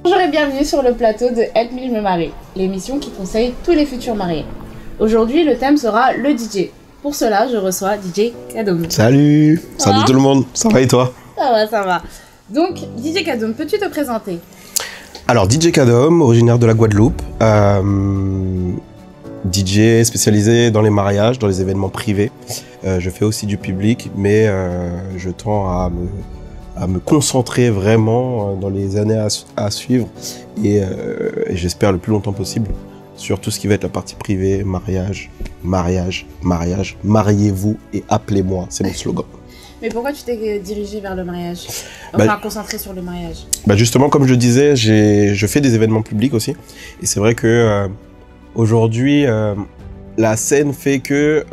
Bonjour et bienvenue sur le plateau de Help Me me marie, l'émission qui conseille tous les futurs mariés. Aujourd'hui, le thème sera le DJ. Pour cela, je reçois DJ Kadoum. Salut, salut tout le monde, ça va et toi? Ça va, ça va. Donc, DJ Kadoum, peux-tu te présenter? Alors, DJ Kadoum, originaire de la Guadeloupe, DJ spécialisé dans les mariages, dans les événements privés. Je fais aussi du public, mais je tends à me concentrer vraiment dans les années à suivre et j'espère le plus longtemps possible sur tout ce qui va être la partie privée, mariage, mariez-vous et appelez-moi, c'est mon slogan. Mais pourquoi tu t'es dirigé vers le mariage? Concentré sur le mariage. Justement, comme je disais, je fais des événements publics aussi. Et c'est vrai que aujourd'hui, la scène fait que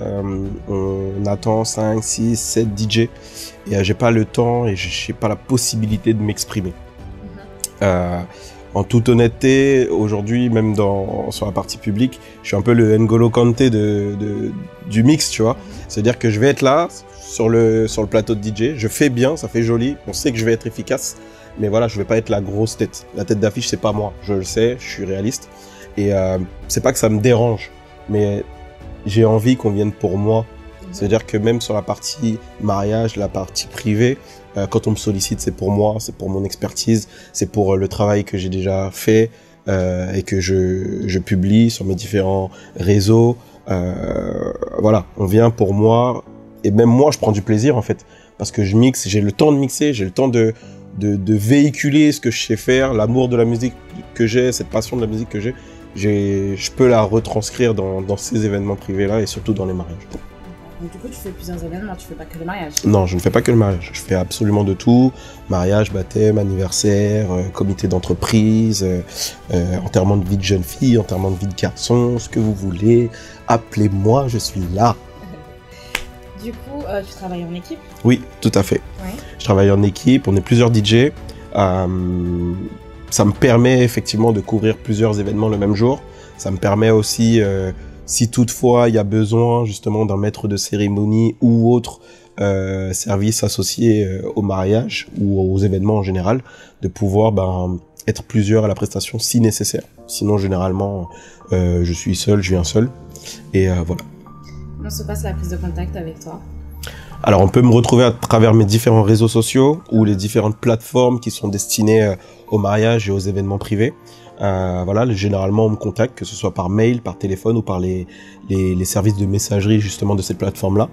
on attend 5, 6, 7 DJ. Et j'ai pas le temps et j'ai pas la possibilité de m'exprimer. En toute honnêteté, aujourd'hui, même sur la partie publique, je suis un peu le N'Golo Kanté du mix, tu vois. C'est-à-dire que je vais être là, sur le plateau de DJ, je fais bien, ça fait joli, on sait que je vais être efficace, mais voilà, je vais pas être la grosse tête. La tête d'affiche, c'est pas moi, je le sais, je suis réaliste. Et c'est pas que ça me dérange, mais j'ai envie qu'on vienne pour moi. C'est-à-dire que même sur la partie mariage, la partie privée, quand on me sollicite, c'est pour moi, c'est pour mon expertise, c'est pour le travail que j'ai déjà fait et que je publie sur mes différents réseaux. Voilà, on vient pour moi et même moi, je prends du plaisir en fait parce que je mixe, j'ai le temps de mixer, j'ai le temps de véhiculer ce que je sais faire, l'amour de la musique que j'ai, cette passion de la musique que j'ai, je peux la retranscrire dans ces événements privés-là et surtout dans les mariages. Donc du coup, tu fais plusieurs événements, tu fais pas que le mariage? Non, je ne fais pas que le mariage. Je fais absolument de tout. Mariage, baptême, anniversaire, comité d'entreprise, enterrement de vie de jeune fille, enterrement de vie de garçon, ce que vous voulez. Appelez-moi, je suis là. Du coup, tu travailles en équipe? Oui, tout à fait. Ouais. Je travaille en équipe, on est plusieurs DJ. Ça me permet effectivement de couvrir plusieurs événements le même jour. Ça me permet aussi... si toutefois il y a besoin justement d'un maître de cérémonie ou autre service associé au mariage ou aux événements en général, de pouvoir être plusieurs à la prestation si nécessaire. Sinon généralement je suis seul, je viens seul et voilà. Comment se passe la prise de contact avec toi? Alors on peut me retrouver à travers mes différents réseaux sociaux ou les différentes plateformes qui sont destinées au mariage et aux événements privés. Voilà, généralement on me contacte, que ce soit par mail, par téléphone ou par les services de messagerie justement de cette plateforme-là,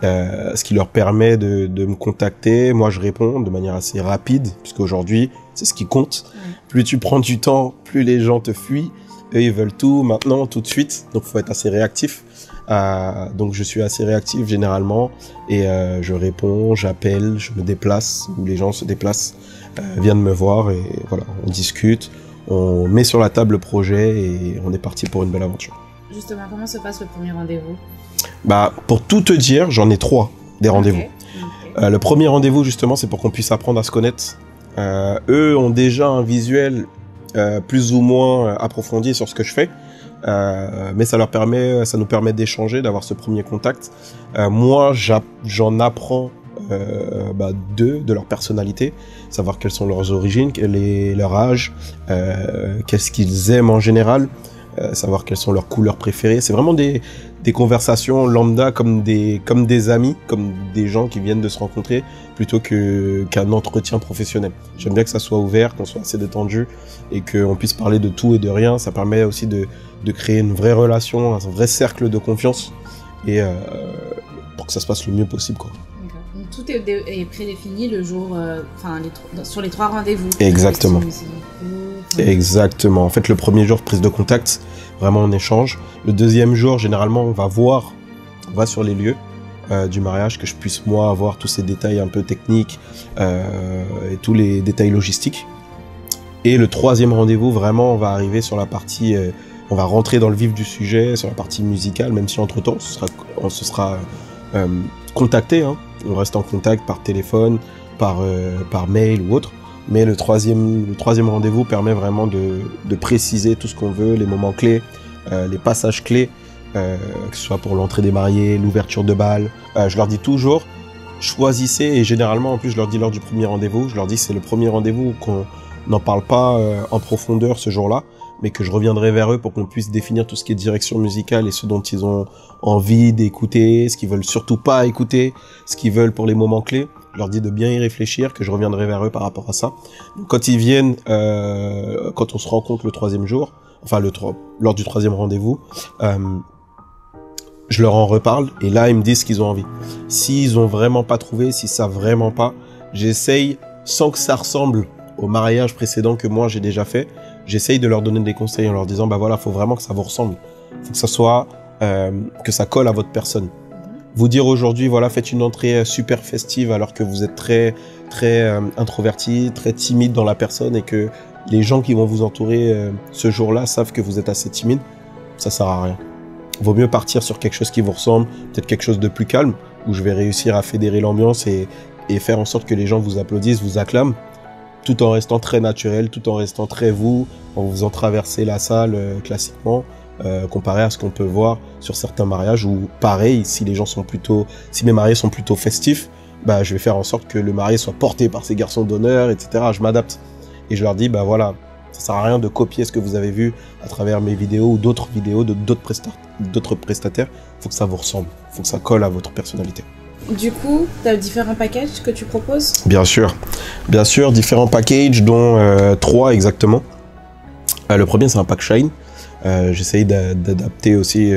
ce qui leur permet de me contacter. Moi je réponds de manière assez rapide, puisque aujourd'hui c'est ce qui compte. Plus tu prends du temps, plus les gens te fuient. Eux ils veulent tout maintenant, tout de suite, donc faut être assez réactif. Donc je suis assez réactif généralement et je réponds, j'appelle, je me déplace, ou les gens se déplacent, viennent me voir et voilà, on discute. On met sur la table le projet et on est parti pour une belle aventure. Justement, comment se passe le premier rendez-vous? Pour tout te dire, j'en ai 3 des rendez-vous. Okay. Le premier rendez-vous, justement, c'est pour qu'on puisse apprendre à se connaître. Eux ont déjà un visuel plus ou moins approfondi sur ce que je fais. Mais ça nous permet d'échanger, d'avoir ce premier contact. Moi, j'en apprends d'eux, de leur personnalité, savoir quelles sont leurs origines, quel est leur âge, qu'est-ce qu'ils aiment en général, savoir quelles sont leurs couleurs préférées. C'est vraiment des conversations lambda comme des amis, comme des gens qui viennent de se rencontrer plutôt qu'un entretien professionnel. J'aime bien que ça soit ouvert, qu'on soit assez détendu et qu'on puisse parler de tout et de rien. Ça permet aussi de créer une vraie relation, un vrai cercle de confiance et pour que ça se passe le mieux possible, quoi. Tout est prédéfini le jour, sur les 3 rendez-vous. Exactement. Exactement. En fait, le premier jour, prise de contact, vraiment on échange. Le deuxième jour, généralement, on va sur les lieux du mariage, que je puisse moi avoir tous ces détails un peu techniques et tous les détails logistiques. Et le troisième rendez-vous, vraiment, on va arriver sur la partie, on va rentrer dans le vif du sujet, sur la partie musicale, même si entre-temps, on se sera contacté, hein. On reste en contact par téléphone, par mail ou autre. Mais le troisième rendez-vous permet vraiment de préciser tout ce qu'on veut, les moments clés, les passages clés, que ce soit pour l'entrée des mariés, l'ouverture de bal. Je leur dis toujours, choisissez, et généralement en plus je leur dis lors du premier rendez-vous, je leur dis c'est le premier rendez-vous n'en parle pas en profondeur ce jour-là, mais que je reviendrai vers eux pour qu'on puisse définir tout ce qui est direction musicale et ce dont ils ont envie d'écouter, ce qu'ils veulent surtout pas écouter, ce qu'ils veulent pour les moments clés. Je leur dis de bien y réfléchir, que je reviendrai vers eux par rapport à ça. Donc, quand ils viennent, quand on se rencontre le 3e jour, enfin lors du 3e rendez-vous, je leur en reparle et là ils me disent ce qu'ils ont envie. S'ils ont vraiment pas trouvé, s'ils savent vraiment pas, j'essaye, sans que ça ressemble au mariage précédent que moi j'ai déjà fait, j'essaye de leur donner des conseils en leur disant bah voilà, faut vraiment que ça vous ressemble, faut que ça soit que ça colle à votre personne. Vous dire aujourd'hui voilà, faites une entrée super festive alors que vous êtes très introverti, très timide dans la personne et que les gens qui vont vous entourer ce jour-là savent que vous êtes assez timide, ça sert à rien. Vaut mieux partir sur quelque chose qui vous ressemble, peut-être quelque chose de plus calme, où je vais réussir à fédérer l'ambiance et faire en sorte que les gens vous applaudissent, vous acclament, tout en restant très naturel, tout en restant très vous, en vous faisant traverser la salle classiquement, comparé à ce qu'on peut voir sur certains mariages où, pareil, si mes mariés sont plutôt festifs, bah, je vais faire en sorte que le marié soit porté par ses garçons d'honneur, etc. Je m'adapte. Et je leur dis, bah voilà, ça sert à rien de copier ce que vous avez vu à travers mes vidéos ou d'autres vidéos de d'autres prestataires. Faut que ça vous ressemble, faut que ça colle à votre personnalité. Du coup, tu as différents packages que tu proposes? Bien sûr, différents packages, dont 3 exactement. Le premier, c'est un pack Shine. J'essaye d'adapter aussi,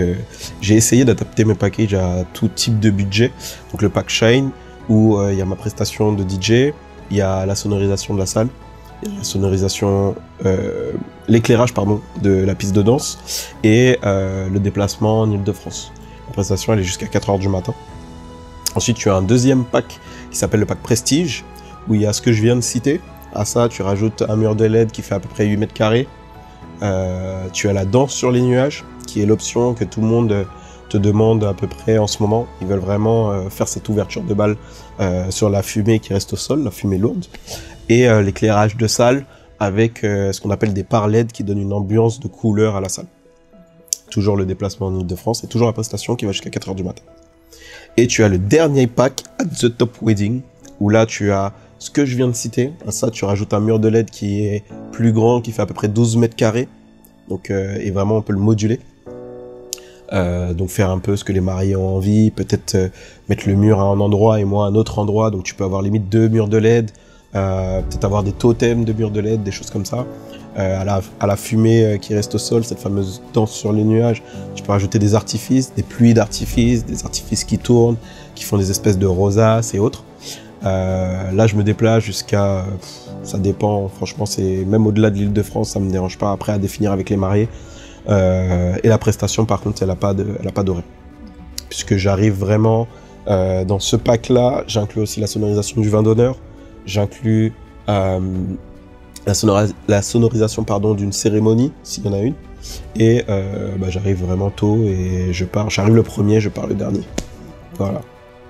j'ai essayé d'adapter mes packages à tout type de budget. Donc le pack Shine, où il y a ma prestation de DJ, il y a la sonorisation de la salle, la sonorisation, l'éclairage pardon de la piste de danse et le déplacement en Ile-de-France. La prestation elle est jusqu'à 4h du matin. Ensuite tu as un deuxième pack qui s'appelle le pack Prestige où il y a ce que je viens de citer. À ça tu rajoutes un mur de LED qui fait à peu près 8 mètres carrés. Tu as la danse sur les nuages qui est l'option que tout le monde te demande à peu près en ce moment. Ils veulent vraiment faire cette ouverture de bal sur la fumée qui reste au sol, la fumée lourde. Et l'éclairage de salle avec ce qu'on appelle des par LED qui donnent une ambiance de couleur à la salle. Toujours le déplacement en Ile-de-France et toujours la prestation qui va jusqu'à 4h du matin. Et tu as le dernier pack At the Top Wedding où là tu as ce que je viens de citer. À ça tu rajoutes un mur de LED qui est plus grand, qui fait à peu près 12 mètres carrés. Donc et vraiment on peut le moduler. Donc faire un peu ce que les mariés ont envie, peut-être mettre le mur à un endroit et moi à un autre endroit. Donc tu peux avoir limite 2 murs de LED. Peut-être avoir des totems de murs de LED, des choses comme ça. À la fumée qui reste au sol, cette fameuse danse sur les nuages, tu peux rajouter des artifices, des pluies d'artifices, des artifices qui tournent, qui font des espèces de rosaces et autres. Là, je me déplace jusqu'à... ça dépend, franchement, c'est même au-delà de l'Île-de-France, ça me dérange pas après à définir avec les mariés. Et la prestation, par contre, elle a pas d'horaire. Puisque j'arrive vraiment... dans ce pack-là, j'inclus aussi la sonorisation du vin d'honneur. J'inclus la sonorisation d'une cérémonie, s'il y en a une. Et j'arrive vraiment tôt et j'arrive le premier, je pars le dernier. Voilà.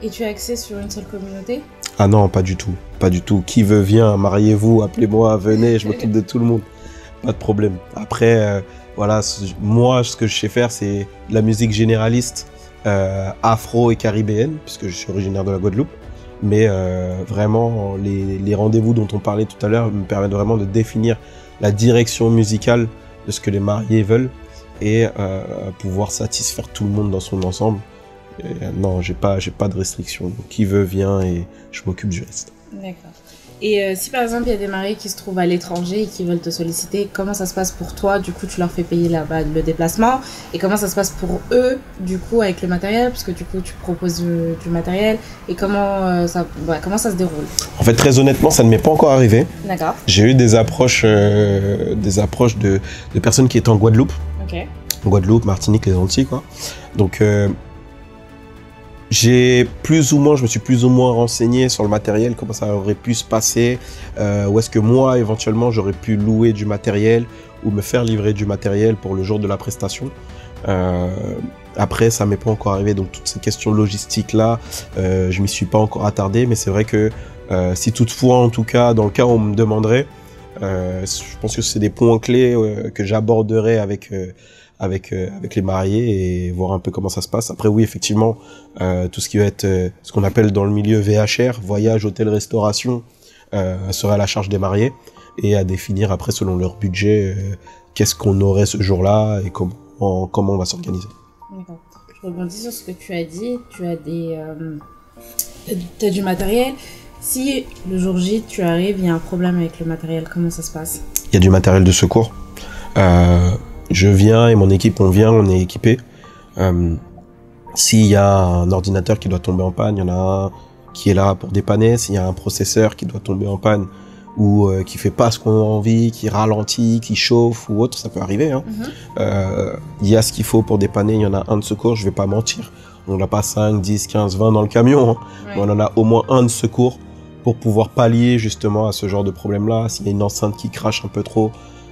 Et tu as accès sur une seule communauté? Ah non, pas du tout. Pas du tout. Qui veut vient, mariez-vous, appelez-moi, venez, je m'occupe de tout le monde. Pas de problème. Après, voilà, moi, ce que je sais faire, c'est de la musique généraliste, afro et caribéenne, puisque je suis originaire de la Guadeloupe. Mais vraiment, les rendez-vous dont on parlait tout à l'heure me permettent vraiment de définir la direction musicale de ce que les mariés veulent et pouvoir satisfaire tout le monde dans son ensemble. Et, non, j'ai pas de restrictions. Donc, qui veut vient et je m'occupe du reste. D'accord. Et si par exemple il y a des mariés qui se trouvent à l'étranger et qui veulent te solliciter, comment ça se passe pour toi? Du coup, tu leur fais payer là-bas le déplacement. Et comment ça se passe pour eux, du coup, avec le matériel? Parce que du coup, tu proposes du matériel. Et comment ça se déroule? En fait, très honnêtement, ça ne m'est pas encore arrivé. D'accord. J'ai eu des approches de personnes qui étaient en Guadeloupe. Ok. Guadeloupe, Martinique, les Antilles, quoi. Donc, je me suis plus ou moins renseigné sur le matériel, comment ça aurait pu se passer, où est-ce que moi, éventuellement, j'aurais pu louer du matériel ou me faire livrer du matériel pour le jour de la prestation. Après, ça m'est pas encore arrivé, donc toutes ces questions logistiques-là, je m'y suis pas encore attardé, mais c'est vrai que si toutefois, en tout cas, dans le cas où on me demanderait, je pense que c'est des points clés que j'aborderai avec les mariés et voir un peu comment ça se passe. Après oui, effectivement, tout ce qui va être ce qu'on appelle dans le milieu VHR, voyage, hôtel, restauration, sera à la charge des mariés. et à définir après selon leur budget qu'est-ce qu'on aurait ce jour-là et comment on va s'organiser. D'accord. Je rebondis sur ce que tu as dit. Tu as t'as du matériel. Si le jour J, tu arrives, il y a un problème avec le matériel, comment ça se passe? Il y a du matériel de secours. Je viens et mon équipe, on est équipé. S'il y a un ordinateur qui doit tomber en panne, il y en a un qui est là pour dépanner. S'il y a un processeur qui doit tomber en panne ou qui fait pas ce qu'on a envie, qui ralentit, qui chauffe ou autre, ça peut arriver. Hein. Il y a ce qu'il faut pour dépanner. Il y en a un de secours, je vais pas mentir. On n'a pas 5, 10, 15, 20 dans le camion. Hein. Ouais. Mais on en a au moins un de secours pour pouvoir pallier justement à ce genre de problème-là. S'il y a une enceinte qui crache un peu trop,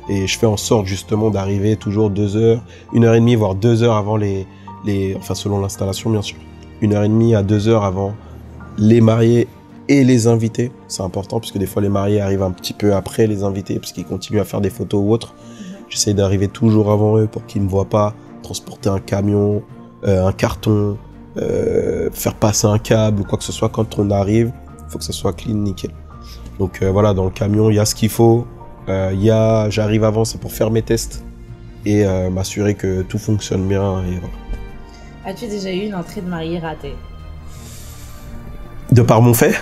et je fais en sorte justement d'arriver toujours 2 heures, 1h30, voire 2 heures avant enfin selon l'installation bien sûr, 1h30 à 2 heures avant les mariés et les invités. C'est important parce que des fois les mariés arrivent un petit peu après les invités parce qu'ils continuent à faire des photos ou autre. J'essaie d'arriver toujours avant eux pour qu'ils ne me voient pas transporter un camion, un carton, faire passer un câble ou quoi que ce soit. Quand on arrive, il faut que ce soit clean, nickel. Donc voilà, dans le camion, il y a ce qu'il faut. J'arrive avant, c'est pour faire mes tests et m'assurer que tout fonctionne bien. Et voilà. As-tu déjà eu une entrée de mariée ratée? De par mon fait?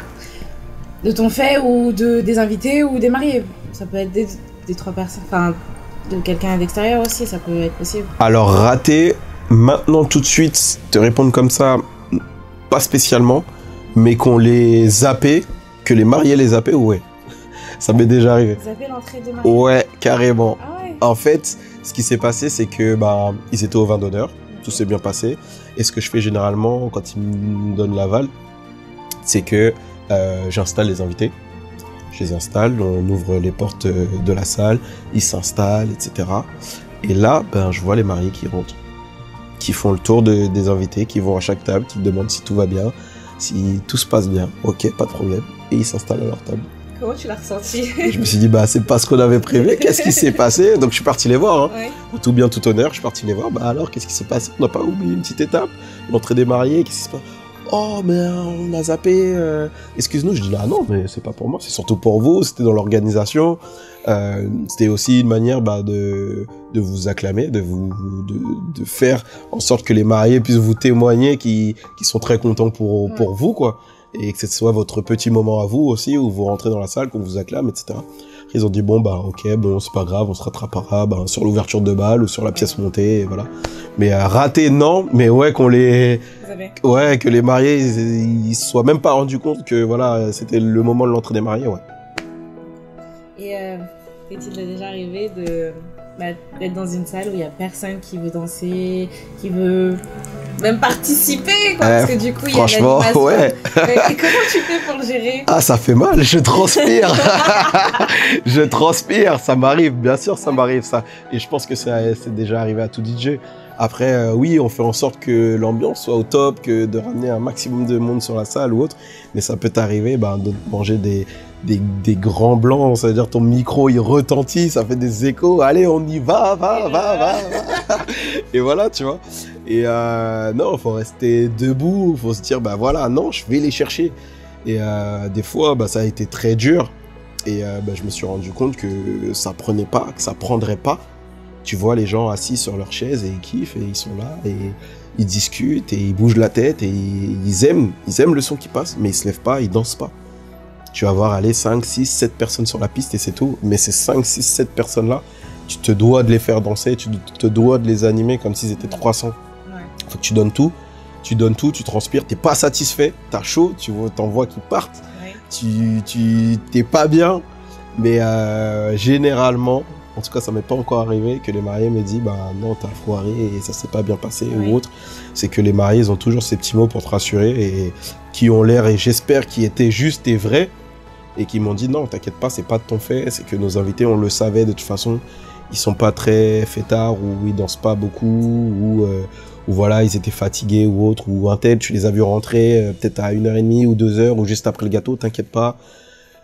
De ton fait ou des invités ou des mariés? Ça peut être des 3 personnes, enfin de quelqu'un d'extérieur aussi, ça peut être possible. Alors raté, maintenant tout de suite, te répondre comme ça, pas spécialement, mais qu'on les zappait, que les mariés les zappaient, ouais. Ça m'est déjà arrivé. Zapper l'entrée de mariée? Ouais, carrément. Ah ouais. En fait, ce qui s'est passé, c'est que ils étaient au vin d'honneur, tout s'est bien passé. Et ce que je fais généralement quand ils me donnent l'aval, c'est que j'installe les invités. Je les installe, on ouvre les portes de la salle, ils s'installent, etc. Et là, je vois les mariés qui rentrent, qui font le tour des invités, qui vont à chaque table, qui demandent si tout va bien, si tout se passe bien. Ok, pas de problème. Et ils s'installent à leur table. Comment tu l'as ressenti? Je me suis dit, c'est pas ce qu'on avait prévu, qu'est-ce qui s'est passé? Donc je suis parti les voir, hein. Ouais. Tout bien, tout honneur, je suis parti les voir. Alors, qu'est-ce qui s'est passé? On n'a pas oublié une petite étape, l'entrée des mariés, qu'est-ce qui se passe? Oh, mais on a zappé, excuse-nous. Je dis, non, mais c'est pas pour moi, c'est surtout pour vous, c'était dans l'organisation. C'était aussi une manière de vous acclamer, de faire en sorte que les mariés puissent vous témoigner qu'ils sont très contents pour vous, quoi. Et que ce soit votre petit moment à vous aussi, où vous rentrez dans la salle, qu'on vous acclame, etc. Ils ont dit, ok, c'est pas grave, on se rattrapera sur l'ouverture de bal ou sur la pièce montée, et voilà. Mais raté, non, mais ouais, que les mariés, ils se soient même pas rendus compte que, voilà, c'était le moment de l'entrée des mariés, ouais. Et est-il déjà arrivé d'être dans une salle où il y a personne qui veut danser, qui veut même participer, quoi, parce que du coup, il y a franchement, ouais. Et comment tu fais pour le gérer? Ah, ça fait mal, je transpire. Je transpire, ça m'arrive, bien sûr, ça m'arrive, ça. Et je pense que c'est déjà arrivé à tout DJ. Après, oui, on fait en sorte que l'ambiance soit au top, que de ramener un maximum de monde sur la salle ou autre. Mais ça peut t'arriver de manger des grands blancs, ça veut dire ton micro il retentit, ça fait des échos, allez on y va. Et voilà, tu vois. Et non, faut rester debout, faut se dire voilà, non, je vais les chercher. Et des fois ça a été très dur et je me suis rendu compte que ça prenait pas, que ça prendrait pas. Tu vois les gens assis sur leur chaise et ils kiffent et ils sont là et ils discutent et ils bougent la tête et ils aiment le son qui passe, mais ils se lèvent pas, ils dansent pas. Tu vas voir aller 5, 6, 7 personnes sur la piste et c'est tout. Mais ces 5, 6, 7 personnes-là, tu te dois de les faire danser, tu te dois de les animer comme s'ils étaient 300. Ouais. Faut que tu donnes tout, tu transpires, t'es pas satisfait, t'as chaud, t'en vois qui partent, ouais. Tu t'es pas bien. Mais généralement, en tout cas ça m'est pas encore arrivé que les mariés me disent non, t'as foiré et ça s'est pas bien passé ou autre. C'est que les mariés ils ont toujours ces petits mots pour te rassurer et qui ont l'air, et j'espère qu'ils étaient justes et vrais, et qui m'ont dit non, t'inquiète pas, c'est pas de ton fait, c'est que nos invités on le savait de toute façon, ils sont pas très fêtards ou ils dansent pas beaucoup ou voilà, ils étaient fatigués ou autre, ou un tel, tu les as vus rentrer peut-être à 1h30 ou 2h ou juste après le gâteau, t'inquiète pas.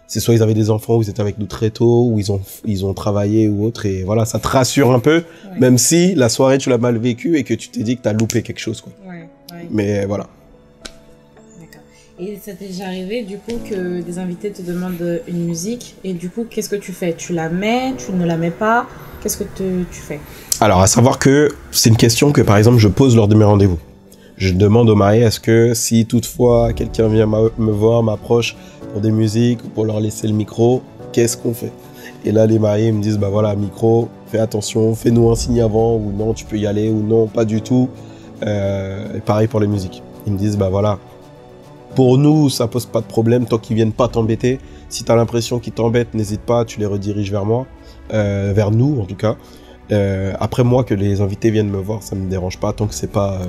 C'est soit ils avaient des enfants ou ils étaient avec nous très tôt, ou ils ont travaillé ou autre, et voilà, ça te rassure un peu, ouais. Même si la soirée tu l'as mal vécue et que tu t'es dit que t'as loupé quelque chose, quoi. Ouais. Mais voilà. D'accord. Et ça t'est déjà arrivé du coup que des invités te demandent une musique et du coup qu'est-ce que tu fais? Tu la mets, tu ne la mets pas? Qu'est-ce que tu fais? Alors, à savoir que c'est une question que, par exemple, je pose lors de mes rendez-vous. Je demande aux mariés, est-ce que si toutefois quelqu'un vient me voir, m'approche pour des musiques ou pour leur laisser le micro, qu'est-ce qu'on fait? Et là, les mariés me disent, bah voilà, micro, fais attention, fais-nous un signe avant, ou non, tu peux y aller, ou non, pas du tout. Et pareil pour les musiques. Ils me disent, bah voilà, pour nous, ça pose pas de problème, tant qu'ils viennent pas t'embêter. Si t'as l'impression qu'ils t'embêtent, n'hésite pas, tu les rediriges vers moi, vers nous en tout cas. Après moi, que les invités viennent me voir, ça me dérange pas, tant que c'est pas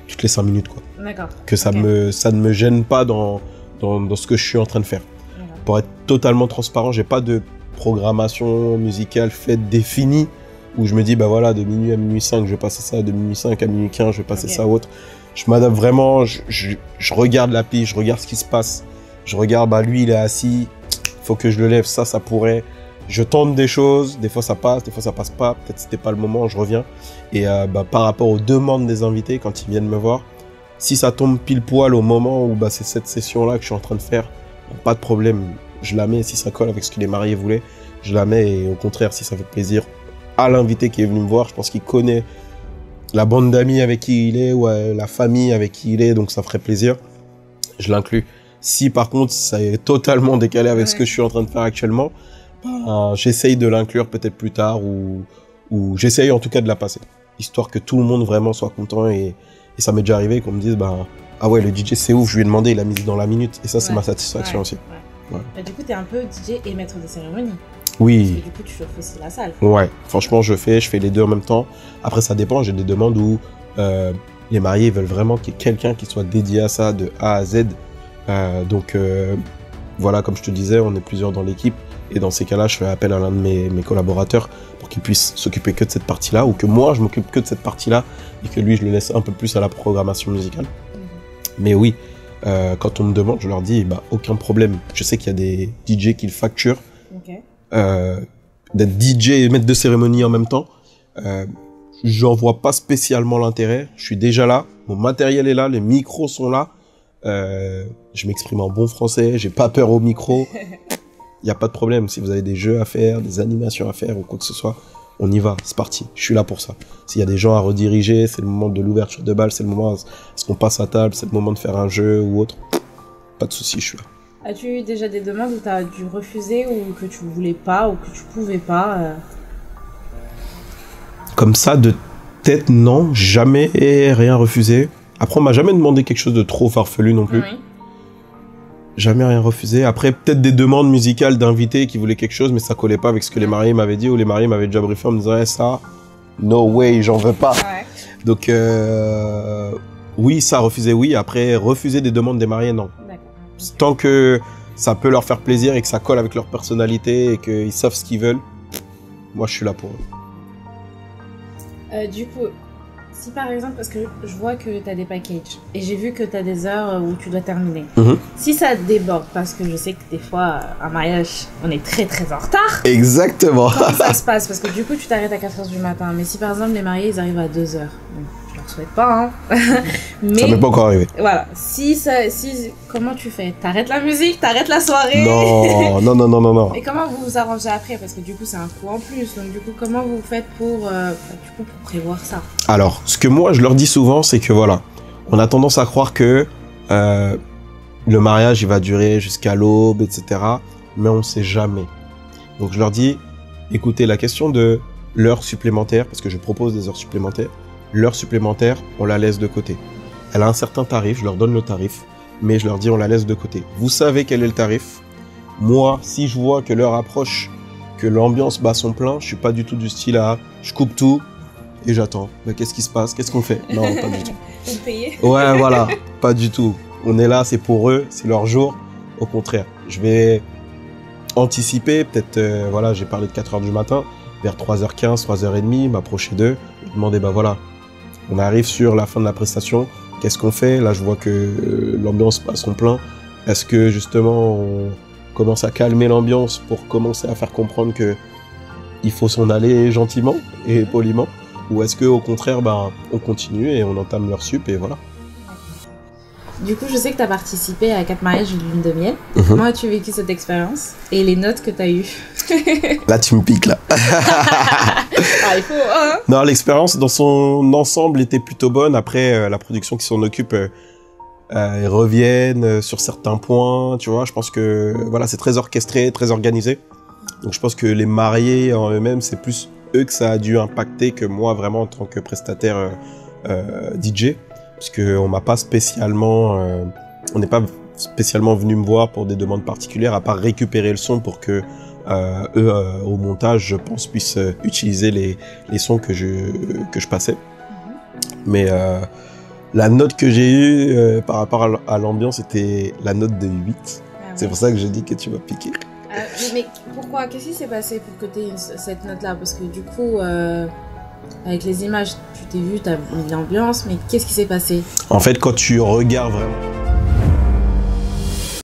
toutes les 5 minutes, quoi. D'accord. Que ça, ça ne me gêne pas dans ce que je suis en train de faire. D'accord. Pour être totalement transparent, j'ai pas de programmation musicale faite, définie, où je me dis, bah voilà, de minuit à minuit 5, je vais passer ça, de minuit 5 à minuit 15, je vais passer ça ou autre. Je m'adapte vraiment, je regarde l'appli, je regarde ce qui se passe. Je regarde, bah lui, il est assis, faut que je le lève, ça pourrait. Je tente des choses, des fois ça passe pas, peut-être c'était pas le moment, je reviens. Et bah, par rapport aux demandes des invités, quand ils viennent me voir, si ça tombe pile poil au moment où bah, c'est cette session-là que je suis en train de faire, bah, pas de problème, je la mets. Si ça colle avec ce que les mariés voulaient, je la mets. Et au contraire, si ça fait plaisir à l'invité qui est venu me voir, je pense qu'il connaît la bande d'amis avec qui il est ou la famille avec qui il est, donc ça ferait plaisir, je l'inclus. Si par contre ça est totalement décalé avec ce que je suis en train de faire actuellement, bah, j'essaye de l'inclure peut-être plus tard ou j'essaye en tout cas de la passer, histoire que tout le monde vraiment soit content. Et ça m'est déjà arrivé qu'on me dise bah, ah ouais, le DJ c'est ouf, je lui ai demandé, il a mis dans la minute, et ça c'est ma satisfaction aussi. Bah, du coup t'es un peu DJ et maître de cérémonie. Oui. Parce que du coup tu chauffes aussi la salle. Ouais, franchement je fais les deux en même temps. Après ça dépend, j'ai des demandes où les mariés veulent vraiment qu'il y ait quelqu'un qui soit dédié à ça de A à Z. Donc voilà, comme je te disais, on est plusieurs dans l'équipe. Et dans ces cas-là, je fais appel à l'un de mes collaborateurs pour qu'il puisse s'occuper que de cette partie-là, ou que moi je m'occupe que de cette partie-là et que lui je le laisse un peu plus à la programmation musicale. Mais oui, quand on me demande, je leur dis bah, aucun problème. Je sais qu'il y a des DJ qui le facturent. D'être DJ et maître de cérémonie en même temps, j'en vois pas spécialement l'intérêt. Je suis déjà là, mon matériel est là, les micros sont là, je m'exprime en bon français, j'ai pas peur au micro. Il y a pas de problème. Si vous avez des jeux à faire, des animations à faire ou quoi que ce soit, on y va, c'est parti, je suis là pour ça. S'il y a des gens à rediriger, c'est le moment de l'ouverture de bal, c'est le moment à ce qu'on passe à table, c'est le moment de faire un jeu ou autre, pas de souci, je suis là. As-tu eu déjà des demandes où tu as dû refuser ou que tu voulais pas ou que tu pouvais pas Comme ça, de tête, non, jamais rien refusé. Après, on m'a jamais demandé quelque chose de trop farfelu non plus. Oui. Jamais rien refusé. Après, peut-être des demandes musicales d'invités qui voulaient quelque chose, mais ça collait pas avec ce que les mariés m'avaient dit, ou les mariés m'avaient déjà briefé en me disant ça, no way, j'en veux pas. Ouais. Donc, oui, ça refusé, oui. Après, refuser des demandes des mariés, non. Tant que ça peut leur faire plaisir et que ça colle avec leur personnalité et qu'ils savent ce qu'ils veulent, moi je suis là pour eux. Du coup, si par exemple, parce que je vois que tu as des packages et j'ai vu que tu as des heures où tu dois terminer. Si ça déborde, parce que je sais que des fois, un mariage, on est très très en retard. Exactement. Comment ça se passe? Parce que du coup, tu t'arrêtes à 4h du matin. Mais si par exemple, les mariés, ils arrivent à 2h. Je leur souhaite pas, hein. Mais ça m'est pas encore arrivé. Voilà. Comment tu fais? T'arrêtes la musique? T'arrêtes la soirée? Non. Et comment vous vous arrangez après? Parce que du coup, c'est un coût en plus. Donc du coup, comment vous faites pour prévoir ça? Alors, ce que moi, je leur dis souvent, c'est que voilà, on a tendance à croire que le mariage, il va durer jusqu'à l'aube, etc. Mais on sait jamais. Donc je leur dis, écoutez, la question de l'heure supplémentaire, parce que je propose des heures supplémentaires, l'heure supplémentaire, on la laisse de côté. Elle a un certain tarif, je leur donne le tarif, mais je leur dis on la laisse de côté. Vous savez quel est le tarif. Moi, si je vois que l'heure approche, que l'ambiance bat son plein, je suis pas du tout du style à je coupe tout et j'attends. Mais qu'est-ce qui se passe? Qu'est-ce qu'on fait? Non, pas du tout. Vous payez? Ouais, voilà, pas du tout. On est là, c'est pour eux, c'est leur jour. Au contraire, je vais anticiper, peut-être, voilà, j'ai parlé de 4h du matin, vers 3h15, 3h30, m'approcher d'eux, demander, bah voilà, on arrive sur la fin de la prestation, qu'est-ce qu'on fait? Là, je vois que l'ambiance passe son plein. Est-ce que, justement, on commence à calmer l'ambiance pour commencer à faire comprendre que il faut s'en aller gentiment et poliment? Ou est-ce que, au contraire, bah, on continue et on entame leur sup et voilà. Du coup, je sais que tu as participé à 4 mariages et lune de miel. Comment as-tu vécu cette expérience et les notes que tu as eues? Là, tu me piques, là. Il faut, hein. Non, l'expérience dans son ensemble était plutôt bonne. Après, la production qui s'en occupe, ils reviennent sur certains points, tu vois. Je pense que voilà, c'est très orchestré, très organisé. Donc, je pense que les mariés en eux-mêmes, c'est plus eux que ça a dû impacter que moi, vraiment, en tant que prestataire DJ. Parce qu'on m'a pas spécialement... on n'est pas spécialement venu me voir pour des demandes particulières, à part récupérer le son pour que eux, au montage, je pense, puissent utiliser les sons que je passais. Mais la note que j'ai eue par rapport à l'ambiance, c'était la note de 8. Ah, c'est pour ça que j'ai dit que tu m'as piqué. Mais pourquoi? Qu'est-ce qui s'est passé pour que tu aies cette note-là? Parce que du coup, avec les images, tu t'es vu, tu as mis l'ambiance, mais qu'est-ce qui s'est passé? En fait, quand tu regardes vraiment...